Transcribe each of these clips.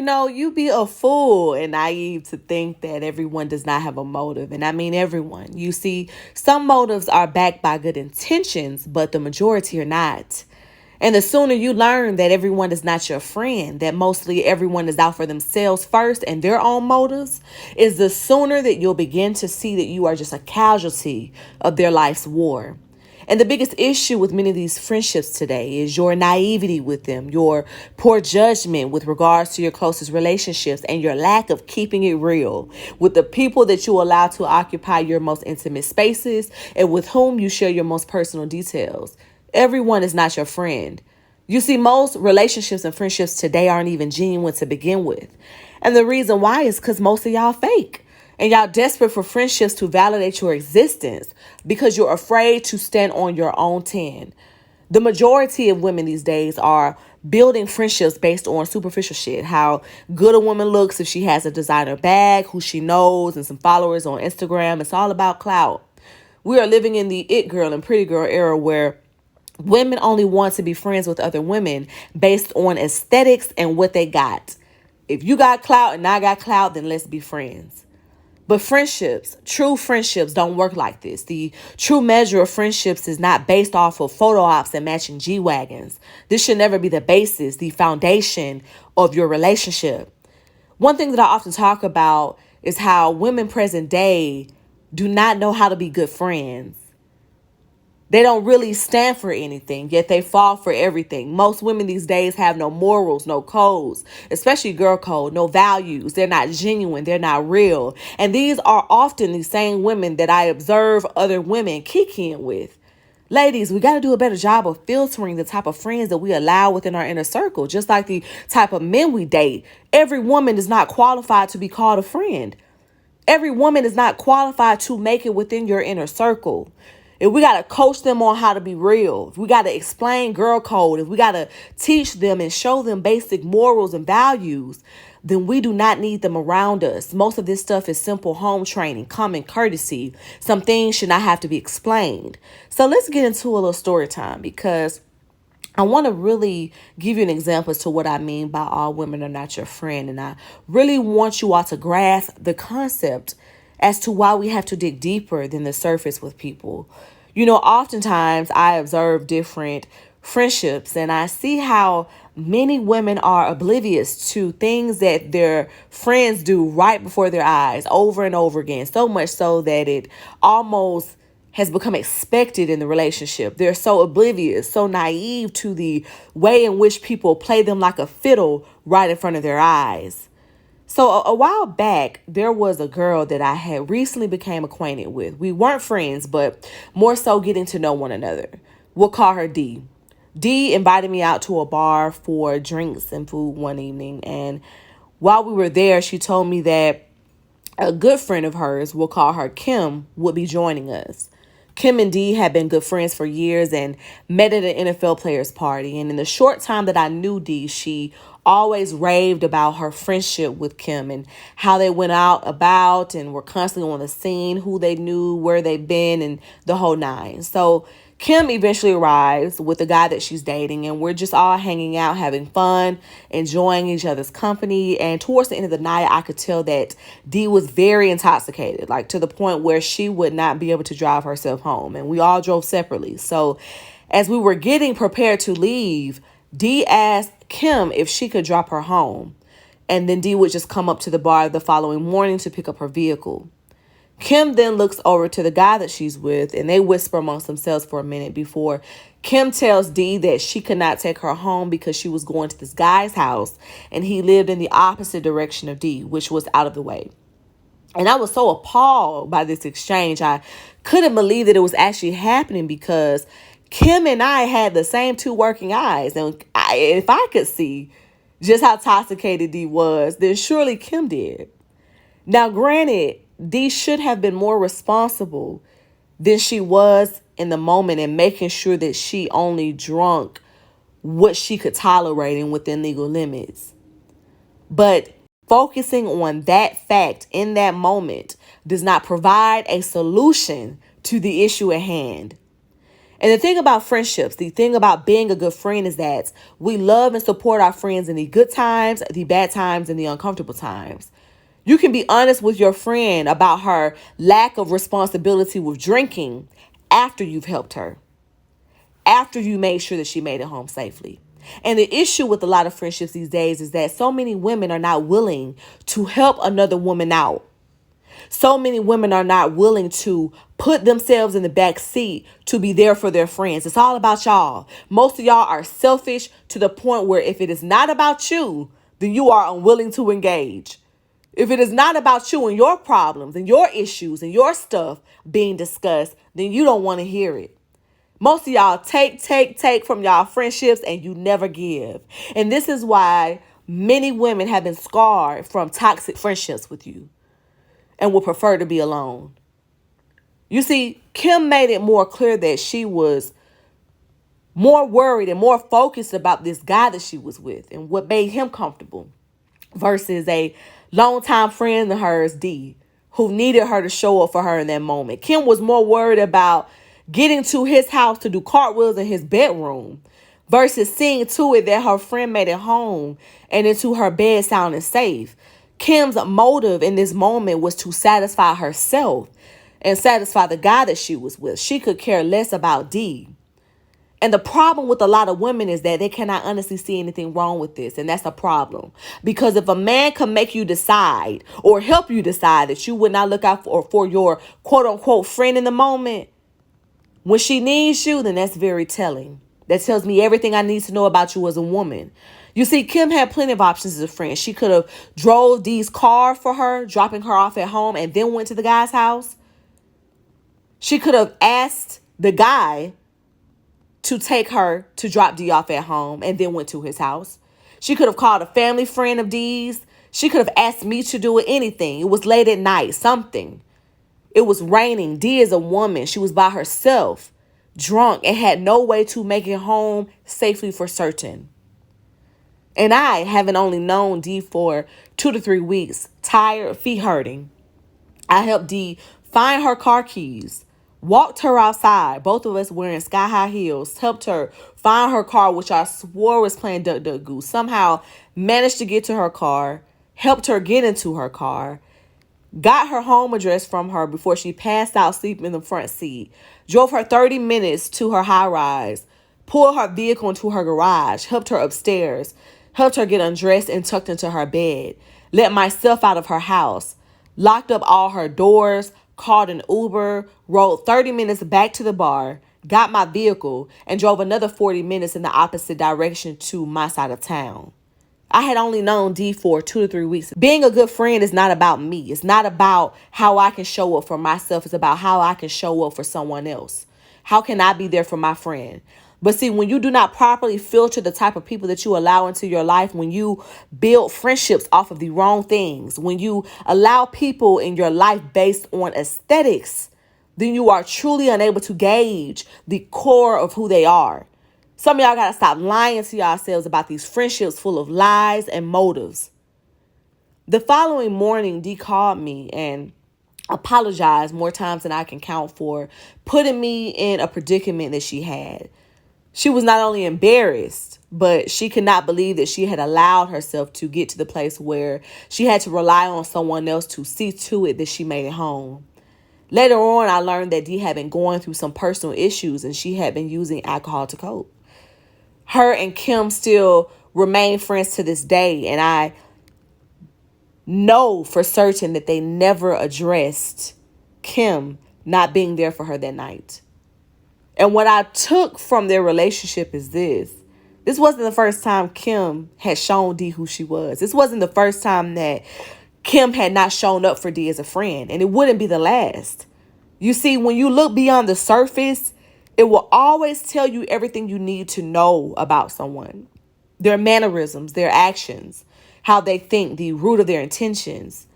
You be a fool and naive to think that everyone does not have a motive. And I mean everyone. You see, some motives are backed by good intentions, but the majority are not. And the sooner you learn that everyone is not your friend, that mostly everyone is out for themselves first and their own motives, is the sooner that you'll begin to see that you are just a casualty of their life's war. And the biggest issue with many of these friendships today is your naivety with them, your poor judgment with regards to your closest relationships, and your lack of keeping it real with the people that you allow to occupy your most intimate spaces and with whom you share your most personal details. Everyone is not your friend. You see, most relationships and friendships today aren't even genuine to begin with. And the reason why is because most of y'all fake. And y'all desperate for friendships to validate your existence because you're afraid to stand on your own 10. The majority of women these days are building friendships based on superficial shit. How good a woman looks if she has a designer bag, who she knows, and some followers on Instagram. It's all about clout. We are living in the it girl and pretty girl era where women only want to be friends with other women based on aesthetics and what they got. If you got clout and I got clout, then let's be friends. But friendships, true friendships, don't work like this. The true measure of friendships is not based off of photo ops and matching G-Wagons. This should never be the basis, the foundation of your relationship. One thing that I often talk about is how women present day do not know how to be good friends. They don't really stand for anything, yet they fall for everything. Most women these days have no morals, no codes, especially girl code, no values. They're not genuine. They're not real. And these are often the same women that I observe other women kikiing with. Ladies, we got to do a better job of filtering the type of friends that we allow within our inner circle, just like the type of men we date. Every woman is not qualified to be called a friend. Every woman is not qualified to make it within your inner circle. If we got to coach them on how to be real, if we got to explain girl code, if we got to teach them and show them basic morals and values, then we do not need them around us. Most of this stuff is simple home training, common courtesy. Some things should not have to be explained. So let's get into a little story time because I want to really give you an example as to what I mean by all women are not your friend. And I really want you all to grasp the concept as to why we have to dig deeper than the surface with people. Oftentimes I observe different friendships and I see how many women are oblivious to things that their friends do right before their eyes over and over again. So much so that it almost has become expected in the relationship. They're so oblivious, so naive to the way in which people play them like a fiddle right in front of their eyes. So a while back, there was a girl that I had recently became acquainted with. We weren't friends, but more so getting to know one another. We'll call her D. D invited me out to a bar for drinks and food one evening. And while we were there, she told me that a good friend of hers, we'll call her Kim, would be joining us. Kim and Dee had been good friends for years and met at an NFL players party. And in the short time that I knew Dee, she always raved about her friendship with Kim and how they went out about and were constantly on the scene, who they knew, where they've been, and the whole nine. So Kim eventually arrives with the guy that she's dating, and we're just all hanging out, having fun, enjoying each other's company. And towards the end of the night, I could tell that Dee was very intoxicated, like to the point where she would not be able to drive herself home. And we all drove separately. So as we were getting prepared to leave, Dee asked Kim if she could drop her home. And then Dee would just come up to the bar the following morning to pick up her vehicle. Kim then looks over to the guy that she's with and they whisper amongst themselves for a minute before Kim tells Dee that she could not take her home because she was going to this guy's house and he lived in the opposite direction of Dee, which was out of the way. And I was so appalled by this exchange. I couldn't believe that it was actually happening because Kim and I had the same two working eyes. And if I could see just how intoxicated Dee was, then surely Kim did. Now, granted, Dee should have been more responsible than she was in the moment and making sure that she only drunk what she could tolerate and within legal limits. But focusing on that fact in that moment does not provide a solution to the issue at hand. And the thing about friendships, the thing about being a good friend is that we love and support our friends in the good times, the bad times, and the uncomfortable times. You can be honest with your friend about her lack of responsibility with drinking after you've helped her, after you made sure that she made it home safely. And the issue with a lot of friendships these days is that so many women are not willing to help another woman out. So many women are not willing to put themselves in the back seat to be there for their friends. It's all about y'all. Most of y'all are selfish to the point where if it is not about you, then you are unwilling to engage. If it is not about you and your problems and your issues and your stuff being discussed, then you don't want to hear it. Most of y'all take from y'all friendships and you never give. And this is why many women have been scarred from toxic friendships with you and would prefer to be alone. You see, Kim made it more clear that she was more worried and more focused about this guy that she was with and what made him comfortable versus a longtime friend of hers, D, who needed her to show up for her in that moment. Kim was more worried about getting to his house to do cartwheels in his bedroom versus seeing to it that her friend made it home and into her bed sounding safe. Kim's motive in this moment was to satisfy herself and satisfy the guy that she was with. She could care less about D. And the problem with a lot of women is that they cannot honestly see anything wrong with this. And that's a problem. Because if a man can make you decide or help you decide that you would not look out for your quote unquote friend in the moment, when she needs you, then that's very telling. That tells me everything I need to know about you as a woman. You see, Kim had plenty of options as a friend. She could have drove Dee's car for her, dropping her off at home, and then went to the guy's house. She could have asked the guy to take her to drop Dee off at home and then went to his house. She could have called a family friend of Dee's. She could have asked me to do it, anything. It was late at night, something. It was raining. Dee is a woman. She was by herself, drunk, and had no way to make it home safely for certain. And I, having only known Dee for 2 to 3 weeks, tired, feet hurting, I helped Dee find her car keys, walked her outside, both of us wearing sky-high heels, helped her find her car, which I swore was playing Duck Duck Goose, somehow managed to get to her car, helped her get into her car, got her home address from her before she passed out sleeping in the front seat, drove her 30 minutes to her high-rise, pulled her vehicle into her garage, helped her upstairs, helped her get undressed and tucked into her bed, let myself out of her house, locked up all her doors, called an Uber, rode 30 minutes back to the bar, got my vehicle, and drove another 40 minutes in the opposite direction to my side of town. I had only known Dee for 2 to 3 weeks. Being a good friend is not about me. It's not about how I can show up for myself. It's about how I can show up for someone else. How can I be there for my friend? But see, when you do not properly filter the type of people that you allow into your life, when you build friendships off of the wrong things, when you allow people in your life based on aesthetics, then you are truly unable to gauge the core of who they are. Some of y'all got to stop lying to yourselves about these friendships full of lies and motives. The following morning, Dee called me and apologized more times than I can count for putting me in a predicament that she had. She was not only embarrassed, but she could not believe that she had allowed herself to get to the place where she had to rely on someone else to see to it that she made it home. Later on, I learned that Dee had been going through some personal issues and she had been using alcohol to cope. Her and Kim still remain friends to this day, and I know for certain that they never addressed Kim not being there for her that night. And what I took from their relationship is this. This wasn't the first time Kim had shown Dee who she was. This wasn't the first time that Kim had not shown up for Dee as a friend. And it wouldn't be the last. You see, when you look beyond the surface, it will always tell you everything you need to know about someone. Their mannerisms, their actions, how they think, the root of their intentions.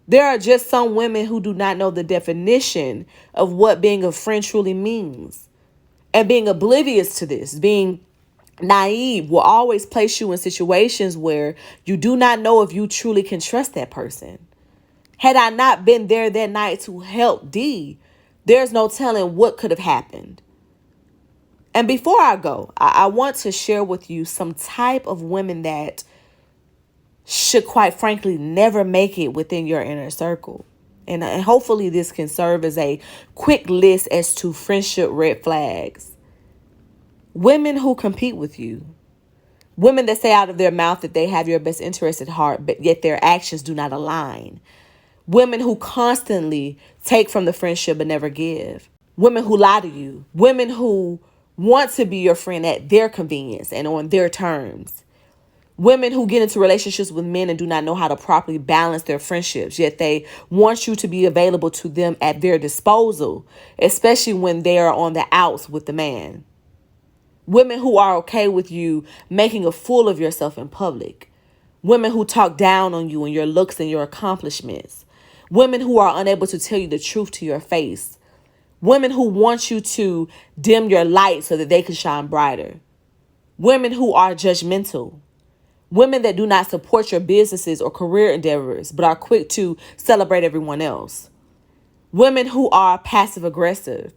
There are just some women who do not know the definition of what being a friend truly means. And being oblivious to this, being naive, will always place you in situations where you do not know if you truly can trust that person. Had I not been there that night to help Dee, there's no telling what could have happened. And before I go, I want to share with you some type of women that should, quite frankly, never make it within your inner circle. And hopefully this can serve as a quick list as to friendship red flags. Women who compete with you. Women that say out of their mouth that they have your best interest at heart, but yet their actions do not align. Women who constantly take from the friendship but never give. Women who lie to you. Women who want to be your friend at their convenience and on their terms. Women who get into relationships with men and do not know how to properly balance their friendships, yet they want you to be available to them at their disposal, especially when they are on the outs with the man. Women who are okay with you making a fool of yourself in public. Women who talk down on you and your looks and your accomplishments. Women who are unable to tell you the truth to your face. Women who want you to dim your light so that they can shine brighter. Women who are judgmental. Women that do not support your businesses or career endeavors, but are quick to celebrate everyone else. Women who are passive aggressive.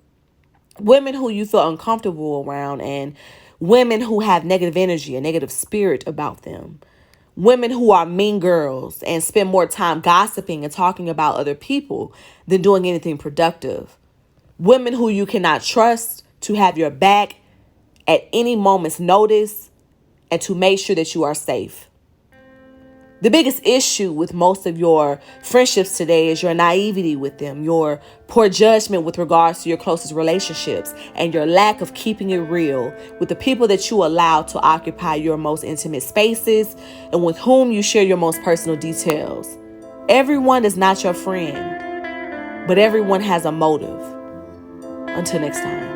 Women who you feel uncomfortable around, and women who have negative energy, a negative spirit about them. Women who are mean girls and spend more time gossiping and talking about other people than doing anything productive. Women who you cannot trust to have your back at any moment's notice and to make sure that you are safe. The biggest issue with most of your friendships today is your naivety with them, your poor judgment with regards to your closest relationships, and your lack of keeping it real with the people that you allow to occupy your most intimate spaces and with whom you share your most personal details. Everyone is not your friend, but everyone has a motive. Until next time.